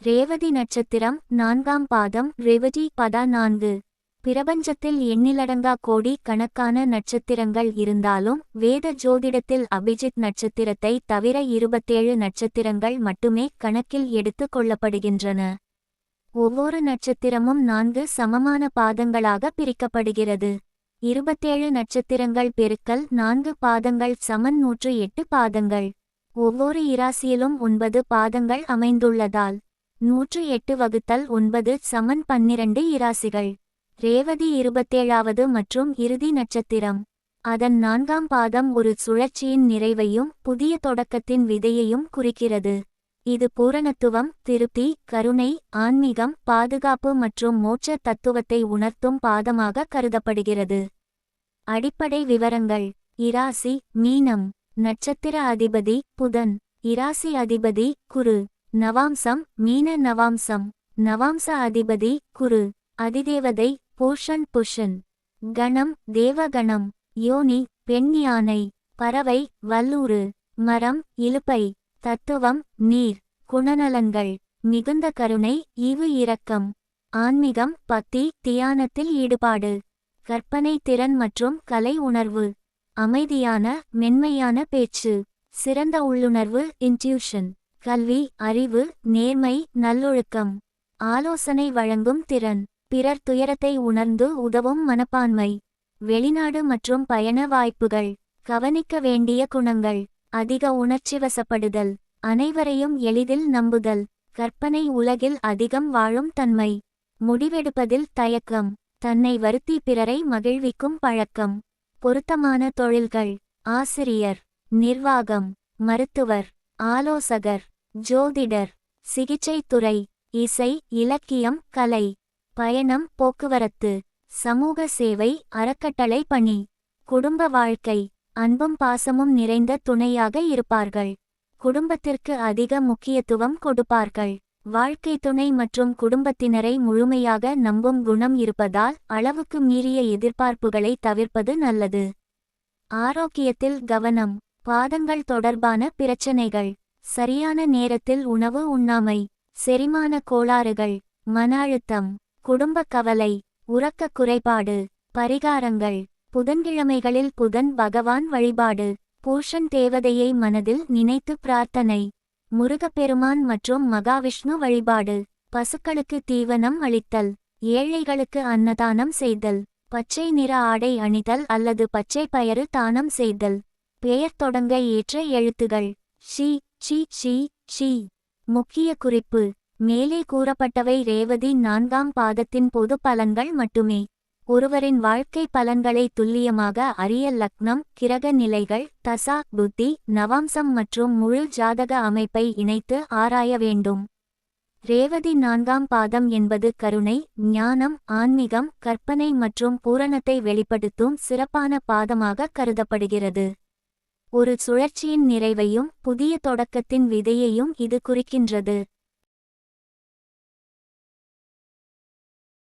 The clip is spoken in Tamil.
ரேவதி நட்சத்திரம் 4ஆம் பாதம். ரேவதி பதா 4. பிரபஞ்சத்தில் எண்ணிலடங்கா கோடி கணக்கான நட்சத்திரங்கள் இருந்தாலும் வேத ஜோதிடத்தில் அபிஜித் நட்சத்திரத்தை தவிர 27 நட்சத்திரங்கள் மட்டுமே கணக்கில் எடுத்து கொள்ளப்படுகின்றன. ஒவ்வொரு நட்சத்திரமும் 4 சமமான பாதங்களாக பிரிக்கப்படுகிறது. 27 நட்சத்திரங்கள் பெருக்கல் 4 பாதங்கள் சமன் 108 பாதங்கள். ஒவ்வொரு இராசியிலும் 9 பாதங்கள் அமைந்துள்ளதால் 108 வகுத்தல் 9 சமன் 12 இராசிகள். ரேவதி 27வது மற்றும் இறுதி நட்சத்திரம். அதன் 4ஆம் பாதம் ஒரு சுழற்சியின் நிறைவையும் புதிய தொடக்கத்தின் விதையையும் குறிக்கிறது. இது பூரணத்துவம், திருப்தி, கருணை, ஆன்மீகம், பாதுகாப்பு மற்றும் மோட்ச தத்துவத்தை உணர்த்தும் பாதமாக கருதப்படுகிறது. அடிப்படை விவரங்கள். இராசி மீனம். நட்சத்திர அதிபதி புதன். இராசி அதிபதி குரு. நவாம்சம் மீன நவாம்சம். நவாம்ச அதிபதி குரு. அதிதேவதை பூஷன் புஷன். கணம் தேவகணம். யோனி பெண் யானை. பறவை வல்லூறு. மரம் இலுப்பை. தத்துவம் நீர். குணநலன்கள் மிகுந்த கருணை, ஈவு இரக்கம். ஆன்மீகம் பக்தி, தியானத்தில் ஈடுபாடு. கற்பனை திறன் மற்றும் கலை உணர்வு. அமைதியான மென்மையான பேச்சு. சிறந்த உள்ளுணர்வு இன்ட்யூஷன். கல்வி, அறிவு, நேர்மை, நல்லொழுக்கம். ஆலோசனை வழங்கும் திறன். பிறர் துயரத்தை உணர்ந்து உதவும் மனப்பான்மை. வெளிநாடு மற்றும் பயண வாய்ப்புகள். கவனிக்க வேண்டிய குணங்கள். அதிக உணர்ச்சிவசப்படுதல். அனைவரையும் எளிதில் நம்புதல். கற்பனை உலகில் அதிகம் வாழும் தன்மை. முடிவெடுப்பதில் தயக்கம். தன்னை வருத்தி பிறரை மகிழ்விக்கும் பழக்கம். பொருத்தமான தொழில்கள். ஆசிரியர், நிர்வாகம், மருத்துவர், ஆலோசகர், ஜோதிடர், சிகிச்சைத்துறை, இசை, இலக்கியம், கலை. பயணம், போக்குவரத்து, சமூக சேவை, அறக்கட்டளை பணி. குடும்ப வாழ்க்கை. அன்பும் பாசமும் நிறைந்த துணையாக இருப்பார்கள். குடும்பத்திற்கு அதிக முக்கியத்துவம் கொடுப்பார்கள். வாழ்க்கை துணை மற்றும் குடும்பத்தினரை முழுமையாக நம்பும் குணம் இருப்பதால் அளவுக்கு மீறிய எதிர்பார்ப்புகளை தவிர்ப்பது நல்லது. ஆரோக்கியத்தில் கவனம். பாதங்கள் தொடர்பான பிரச்சனைகள். சரியான நேரத்தில் உணவு உண்ணாமை. செரிமான கோளாறுகள். மன அழுத்தம். குடும்ப கவலை. உறக்க குறைபாடு. பரிகாரங்கள். புதன்கிழமைகளில் புதன் பகவான் வழிபாடு. பூஷன் தேவதையை மனதில் நினைத்து பிரார்த்தனை. முருகப்பெருமான் மற்றும் மகாவிஷ்ணு வழிபாடு. பசுக்களுக்கு தீவனம் அளித்தல். ஏழைகளுக்கு அன்னதானம் செய்தல். பச்சை நிற ஆடை அணிதல் அல்லது பச்சை பயறு தானம் செய்தல். பெயர் தொடங்க ஏற்ற எழுத்துகள் ஷி சி ஷி ஷி. முக்கிய குறிப்பு. மேலே கூறப்பட்டவை ரேவதி 4ஆம் பாதத்தின் பொது பலன்கள் மட்டுமே. ஒருவரின் வாழ்க்கை பலன்களை துல்லியமாக அறிய லக்னம், கிரக நிலைகள், தசா புத்தி, நவாம்சம் மற்றும் முழு ஜாதக அமைப்பை இணைத்து ஆராய வேண்டும். ரேவதி 4ஆம் பாதம் என்பது கருணை, ஞானம், ஆன்மீகம், கற்பனை மற்றும் பூரணத்தை வெளிப்படுத்தும் சிறப்பான பாதமாக கருதப்படுகிறது. ஒரு சுழற்சியின் நிறைவையும் புதிய தொடக்கத்தின் விதையையும் இது குறிக்கின்றது.